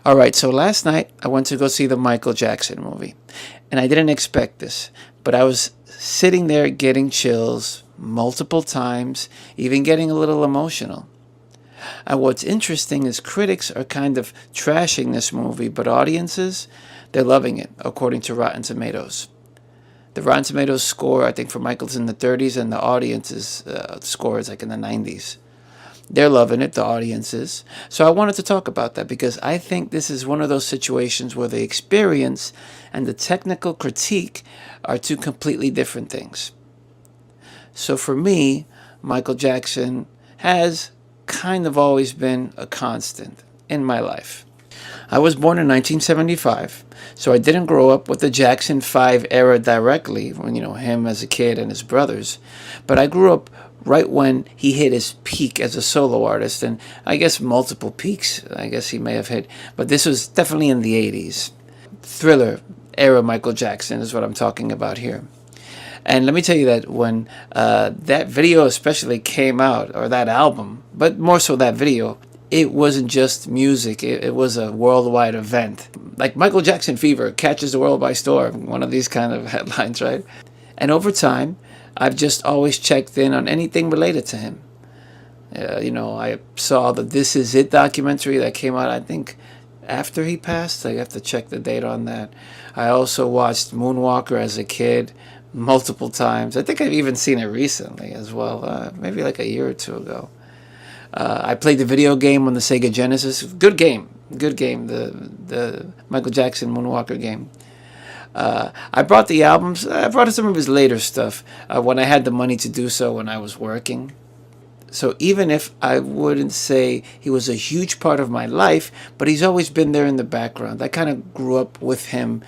All right, so last night I went to go see the Michael Jackson movie, and I didn't expect this, but I was sitting there getting chills multiple times, even getting a little emotional. And what's interesting is critics are kind of trashing this movie, but audiences, they're loving it, according to Rotten Tomatoes. The Rotten Tomatoes score, I think, for Michael's in the 30s, and the audience's score is like in the 90s. They're loving it, the audiences. So I wanted to talk about that because I think this is one of those situations where the experience and the technical critique are two completely different things. So for me, Michael Jackson has kind of always been a constant in my life. I was born in 1975, so I didn't grow up with the Jackson 5 era directly, when him as a kid and his brothers, but I grew up right when he hit his peak as a solo artist, and I guess multiple peaks I guess he may have hit, but this was definitely in the 80s. Thriller era Michael Jackson is what I'm talking about here. And let me tell you that when that video especially came out, or that album, but more so that video, it wasn't just music, it was a worldwide event. Like Michael Jackson fever catches the world by storm, one of these kind of headlines, right? And over time, I've just always checked in on anything related to him. I saw the This Is It documentary that came out, I think, after he passed. I have to check the date on that. I also watched Moonwalker as a kid multiple times. I think I've even seen it recently as well, maybe like a year or two ago. I played the video game on the Sega Genesis. Good game. Good game. The Michael Jackson Moonwalker game. I brought the albums. I brought some of his later stuff when I had the money to do so when I was working. So even if I wouldn't say he was a huge part of my life, but he's always been there in the background. I kind of grew up with him,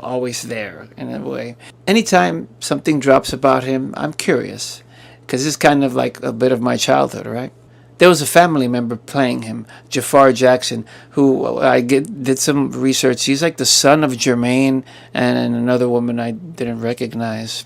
always there in a way. Anytime something drops about him, I'm curious, because it's kind of like a bit of my childhood, right? There was a family member playing him, Jafar Jackson, who did some research. He's like the son of Jermaine and another woman I didn't recognize.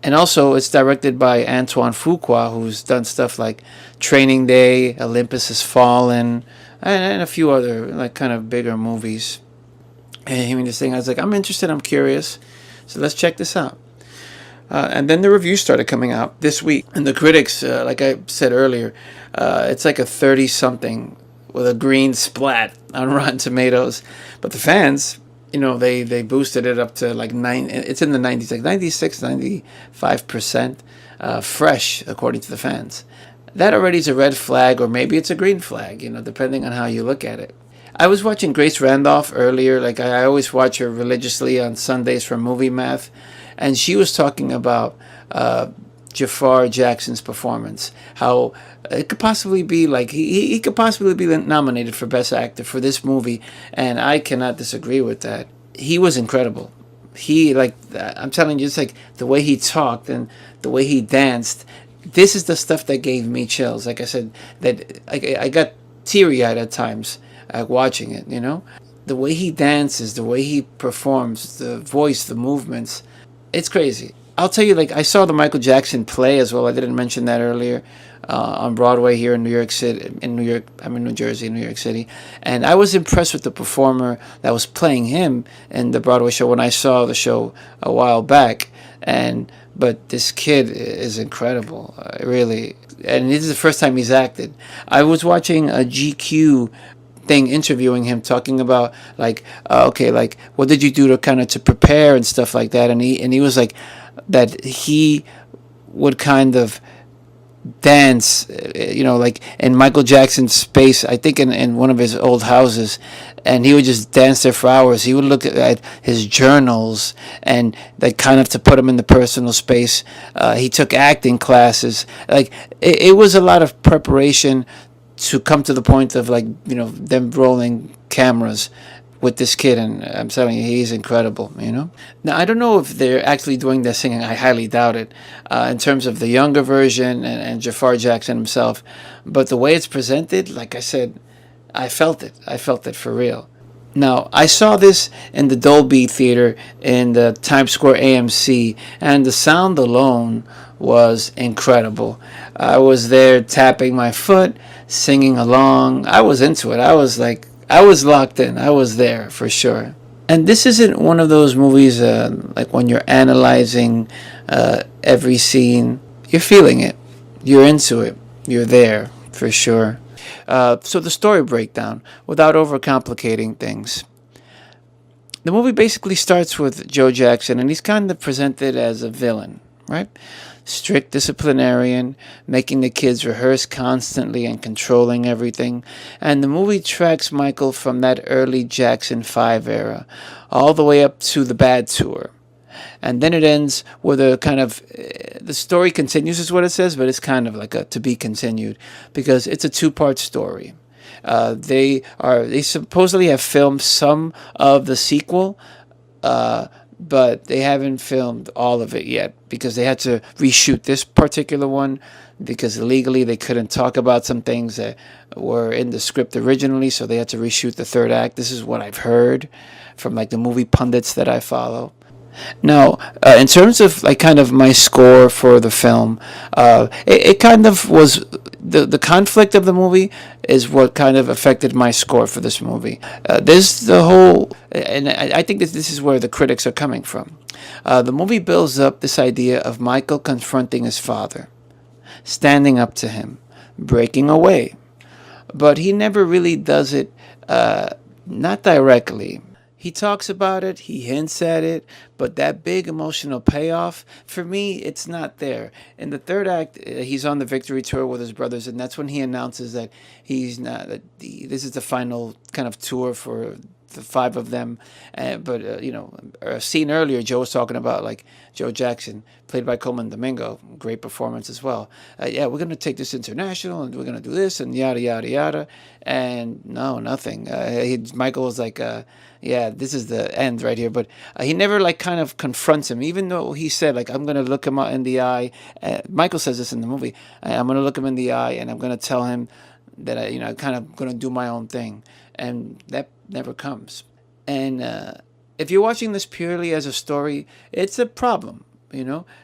And also, it's directed by Antoine Fuqua, who's done stuff like Training Day, Olympus Has Fallen, and a few other like kind of bigger movies. And hearing this thing, I was like, I'm interested, I'm curious, so let's check this out. And then the reviews started coming out this week. And the critics, like I said earlier, it's like a 30-something with a green splat on Rotten Tomatoes. But the fans, they boosted it up to like 9. It's in the 90s, like 96, 95% fresh, according to the fans. That already is a red flag, or maybe it's a green flag, depending on how you look at it. I was watching Grace Randolph earlier. Like I always watch her religiously on Sundays for Movie Math. And she was talking about Jafar Jackson's performance, how it could possibly be like he could possibly be nominated for Best Actor for this movie, and I cannot disagree with that. He was incredible. I'm telling you, it's like the way he talked and the way he danced. This is the stuff that gave me chills. Like I said, that I got teary-eyed at times watching it. The way he dances, the way he performs, the voice, the movements. It's crazy. I'll tell you, like, I saw the Michael Jackson play as well. I didn't mention that earlier, on Broadway here in New York City. In New York, I'm in New Jersey, New York City. And I was impressed with the performer that was playing him in the Broadway show when I saw the show a while back. But this kid is incredible, really. And this is the first time he's acted. I was watching a GQ thing interviewing him, talking about like what did you do to prepare and stuff like that, and he was like that he would kind of dance, like in Michael Jackson's space, I think in one of his old houses, and he would just dance there for hours. He would look at his journals and like kind of to put him in the personal space. He took acting classes. Like it was a lot of preparation to come to the point of them rolling cameras with this kid, and I'm telling you, he's incredible. Now I don't know if they're actually doing their singing. I highly doubt it. In terms of the younger version and Jafar Jackson himself, but the way it's presented, like I said, I felt it. I felt it for real. Now, I saw this in the Dolby Theater in the Times Square AMC, and the sound alone was incredible. I was there tapping my foot, singing along. I was into it. I was locked in. I was there for sure. And this isn't one of those movies like when you're analyzing every scene. You're feeling it. You're into it. You're there for sure. So the story breakdown, without overcomplicating things. The movie basically starts with Joe Jackson, and he's kind of presented as a villain, right? Strict disciplinarian, making the kids rehearse constantly and controlling everything. And the movie tracks Micheal from that early Jackson 5 era all the way up to the Bad Tour. And then it ends with a kind of the story continues is what it says, but it's kind of like a to be continued because it's a two-part story. They supposedly have filmed some of the sequel, but they haven't filmed all of it yet because they had to reshoot this particular one because legally they couldn't talk about some things that were in the script originally, so they had to reshoot the third act. This is what I've heard from like the movie pundits that I follow. Now, in terms of like kind of my score for the film, it kind of was the conflict of the movie is what kind of affected my score for this movie. There's the whole, and I think this is where the critics are coming from. The movie builds up this idea of Micheal confronting his father, standing up to him, breaking away, but he never really does it, not directly. He talks about it, he hints at it, but that big emotional payoff, for me, it's not there. In the third act, he's on the victory tour with his brothers, and that's when he announces that he's not. This is the final kind of tour for the five of them. But a scene earlier, Joe was talking about like Joe Jackson, played by Coleman Domingo, great performance as well. Yeah, we're gonna take this international, and we're gonna do this, and yada yada yada. And no, nothing. Micheal was like, yeah, this is the end right here. But he never like kind of confronts him, even though he said like, I'm gonna look him in the eye. Micheal says this in the movie. I'm gonna look him in the eye, and I'm gonna tell him that I kind of gonna do my own thing, and that never comes. And if you're watching this purely as a story, it's a problem,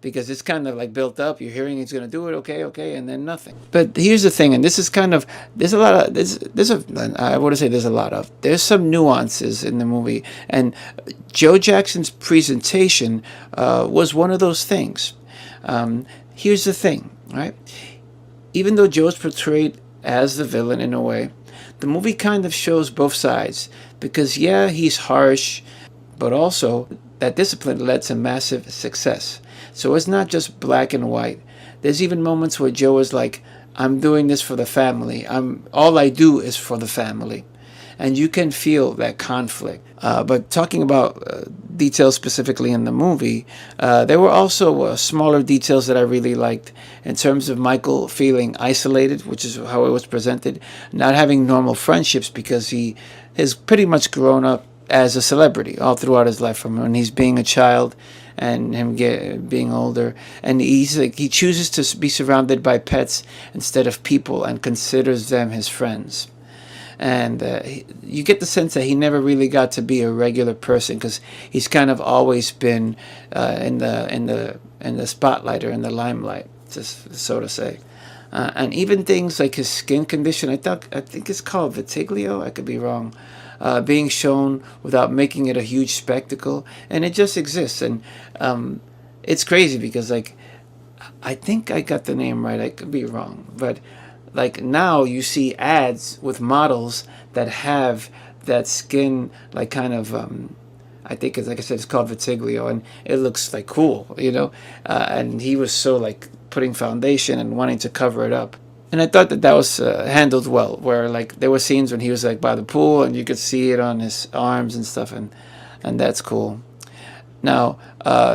because it's kind of like built up. You're hearing he's going to do it, okay, and then nothing. But here's the thing, and this is kind of, there's a lot of, I wouldn't say there's a lot of, there's some nuances in the movie. And Joe Jackson's presentation was one of those things. Here's the thing, right? Even though Joe's portrayed as the villain in a way, the movie kind of shows both sides because, yeah, he's harsh, but also that discipline led to massive success. So it's not just black and white. There's even moments where Joe is like, I'm doing this for the family. All I do is for the family. And you can feel that conflict. But talking about details specifically in the movie, there were also smaller details that I really liked in terms of Micheal feeling isolated, which is how it was presented, not having normal friendships because he has pretty much grown up as a celebrity all throughout his life, from when he's being a child and him being older, and he chooses to be surrounded by pets instead of people and considers them his friends. And you get the sense that he never really got to be a regular person because he's kind of always been in the spotlight or in the limelight, just so to say. And even things like his skin condition, I think it's called vitiglio. I could be wrong. Being shown without making it a huge spectacle, and it just exists. And it's crazy because I think I got the name right. I could be wrong, but like now you see ads with models that have that skin like kind of I think it's like I said, it's called vitiglio, and it looks like cool, and he was so like putting foundation and wanting to cover it up. And I thought that was handled well, where like there were scenes when he was like by the pool and you could see it on his arms and stuff, and that's cool. Now,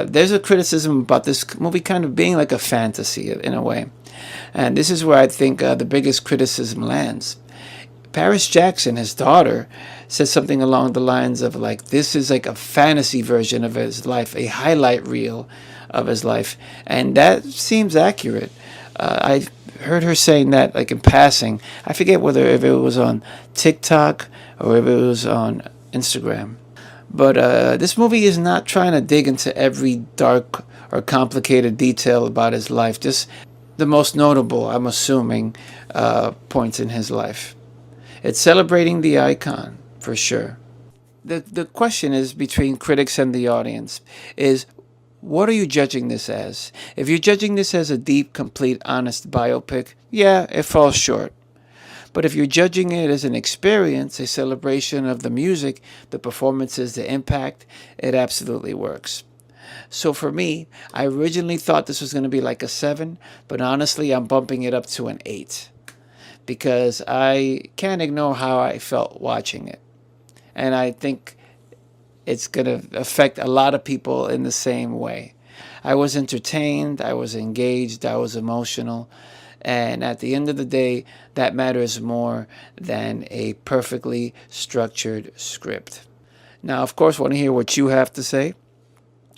there's a criticism about this movie kind of being like a fantasy in a way. And this is where I think the biggest criticism lands. Paris Jackson, his daughter, says something along the lines of like, this is like a fantasy version of his life, a highlight reel of his life. And that seems accurate. I heard her saying that like in passing. I forget if it was on TikTok or if it was on Instagram. But this movie is not trying to dig into every dark or complicated detail about his life. Just the most notable, I'm assuming, points in his life. It's celebrating the icon, for sure. The question is between critics and the audience is, what are you judging this as? If you're judging this as a deep, complete, honest biopic, yeah, it falls short. But if you're judging it as an experience, a celebration of the music, the performances, the impact, it absolutely works. So for me, I originally thought this was going to be like a 7, but honestly, I'm bumping it up to an 8 because I can't ignore how I felt watching it. And I think it's going to affect a lot of people in the same way. I was entertained, I was engaged, I was emotional. And at the end of the day, that matters more than a perfectly structured script. Now, of course, I want to hear what you have to say.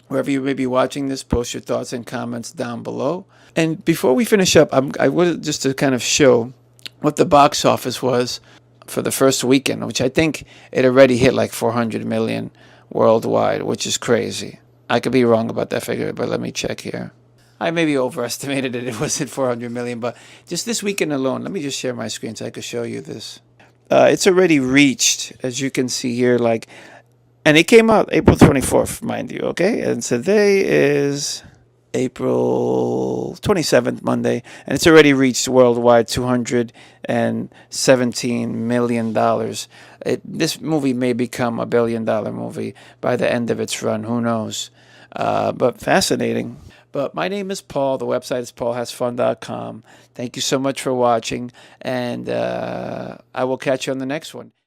Wherever you may be watching this, post your thoughts and comments down below. And before we finish up, I would just to kind of show what the box office was for the first weekend, which I think it already hit like 400 million worldwide, which is crazy. I could be wrong about that figure, but let me check here. I maybe overestimated it. It wasn't 400 million, but just this weekend alone, let me just share my screen so I could show you this. It's already reached, as you can see here, like, and it came out April 24th, mind you, okay? And today is April 27th, Monday, and it's already reached worldwide $217 million. This movie may become a billion-dollar movie by the end of its run. Who knows? But fascinating. But my name is Paul. The website is paulhasfun.com. Thank you so much for watching, and I will catch you on the next one.